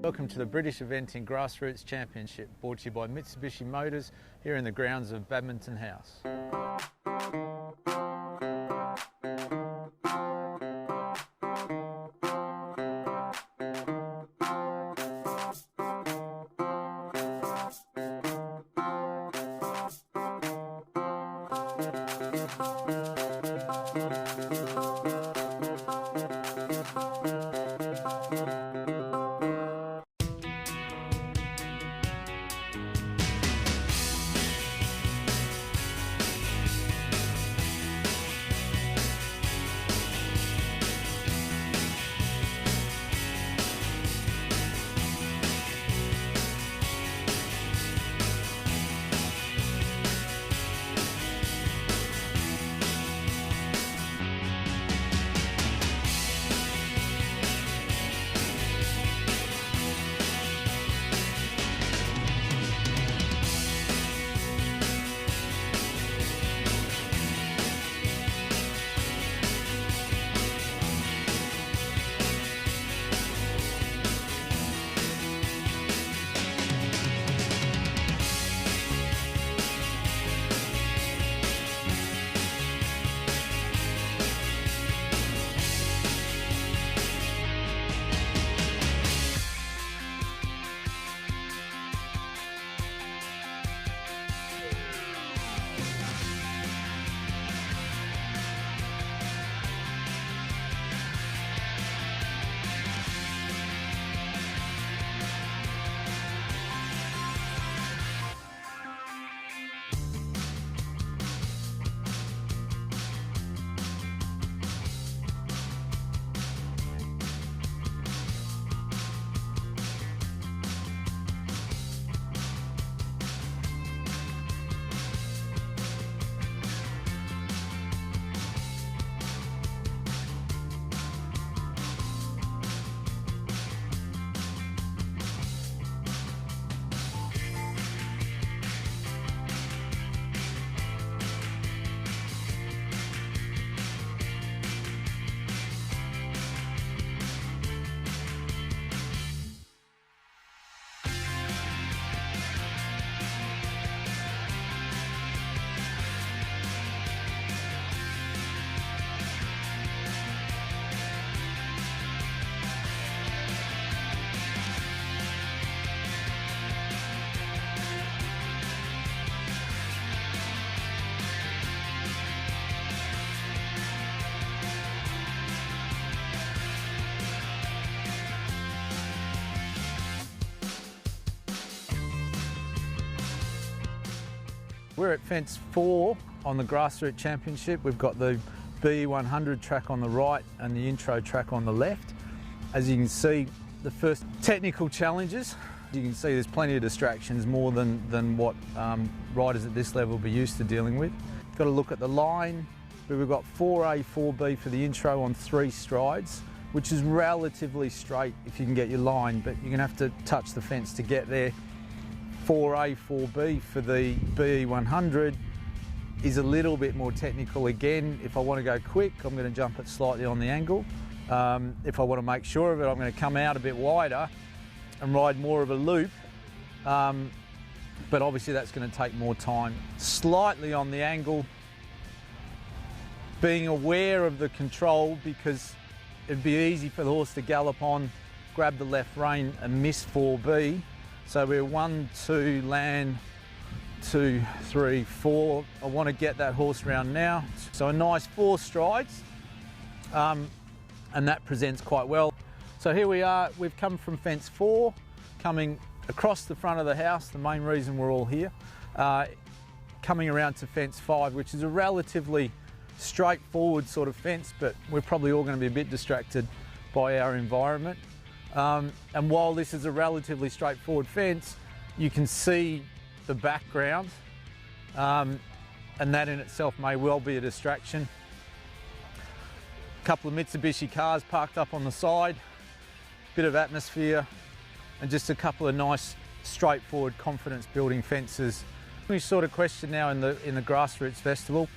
Welcome to the British eventing Grassroots Championship, brought to you by Mitsubishi Motors here in the grounds of Badminton House. We're at fence 4 on the Grassroots Championship. We've got the BE100 track on the right and the intro track on the left. As you can see, the first technical challenges, you can see there's plenty of distractions, more than what riders at this level will be used to dealing with. Got to look at the line. We've got 4A, 4B for the intro on 3 strides, which is relatively straight if you can get your line, but you're going to have to touch the fence to get there. 4A, 4B for the BE100 is a little bit more technical. Again, if I want to go quick, I'm going to jump it slightly on the angle. If I want to make sure of it, I'm going to come out a bit wider and ride more of a loop. But obviously that's going to take more time. Slightly on the angle, being aware of the control, because it'd be easy for the horse to gallop on, grab the left rein and miss 4B. So we're 1, 2, land, 2, 3, 4. I want to get that horse round now. So a nice 4 strides, and that presents quite well. So here we are, we've come from fence 4, coming across the front of the house, the main reason we're all here, coming around to fence 5, which is a relatively straightforward sort of fence, but we're probably all going to be a bit distracted by our environment. And while this is a relatively straightforward fence, you can see the background, and that in itself may well be a distraction. A couple of Mitsubishi cars parked up on the side, bit of atmosphere, and just a couple of nice, straightforward, confidence-building fences. We sort of question now in the Grassroots Festival.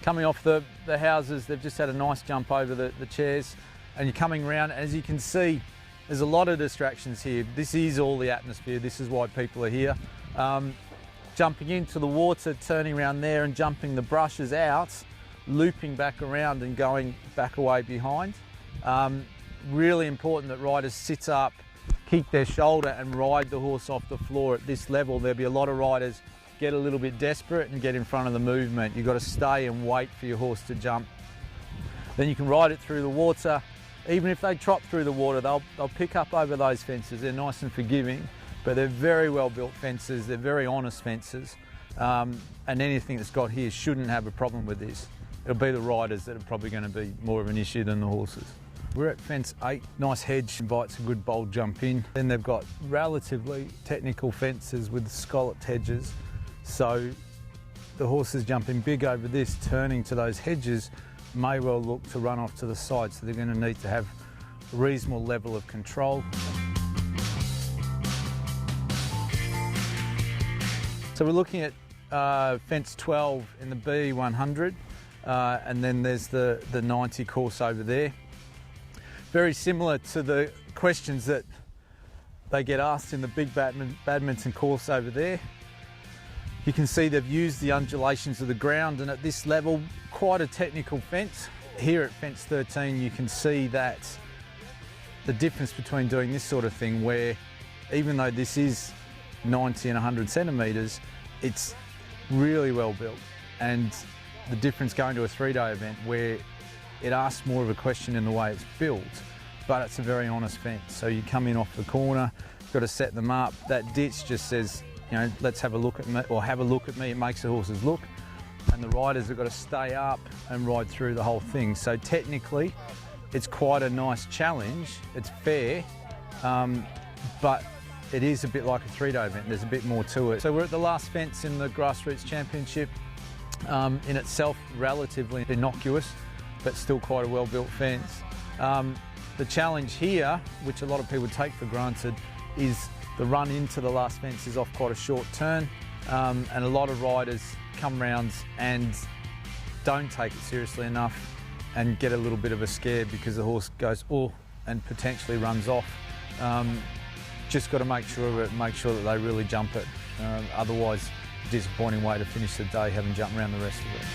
Coming off the houses, they've just had a nice jump over the chairs, and you're coming around. As you can see, There's a lot of distractions here. This is all the atmosphere. This is why people are here. Jumping into the water, turning around there and jumping the brushes out, looping back around and going back away behind. Really important that riders sit up, keep their shoulder and ride the horse off the floor at this level. There'll be a lot of riders get a little bit desperate and get in front of the movement. You've got to stay and wait for your horse to jump. Then you can ride it through the water. Even if they trot through the water, they'll pick up over those fences. They're nice and forgiving, but they're very well built fences. They're very honest fences. And anything that's got here shouldn't have a problem with this. It'll be the riders that are probably going to be more of an issue than the horses. We're at fence 8. Nice hedge, invites a good bold jump in. Then they've got relatively technical fences with scalloped hedges. So the horses jumping big over this, turning to those hedges, may well look to run off to the side. So they're going to need to have a reasonable level of control. So we're looking at fence 12 in the BE100. And then there's the 90 course over there. Very similar to the questions that they get asked in the big badminton course over there. You can see they've used the undulations of the ground, and at this level, quite a technical fence. Here at fence 13, you can see that the difference between doing this sort of thing, where even though this is 90 and 100 centimetres, it's really well built. And the difference going to a 3-day event where it asks more of a question in the way it's built, but it's a very honest fence. So you come in off the corner, you've got to set them up. That ditch just says, you know, let's have a look at me, or have a look at me. It makes the horses look. And the riders have got to stay up and ride through the whole thing. So technically, it's quite a nice challenge. It's fair, but it is a bit like a 3-day event. There's a bit more to it. So we're at the last fence in the Grassroots Championship. In itself, relatively innocuous, but still quite a well-built fence. The challenge here, which a lot of people take for granted, is the run into the last fence is off quite a short turn, and a lot of riders come round and don't take it seriously enough and get a little bit of a scare because the horse goes, oh, and potentially runs off. Just got to make sure that they really jump it. Otherwise, disappointing way to finish the day, having jumped around the rest of it.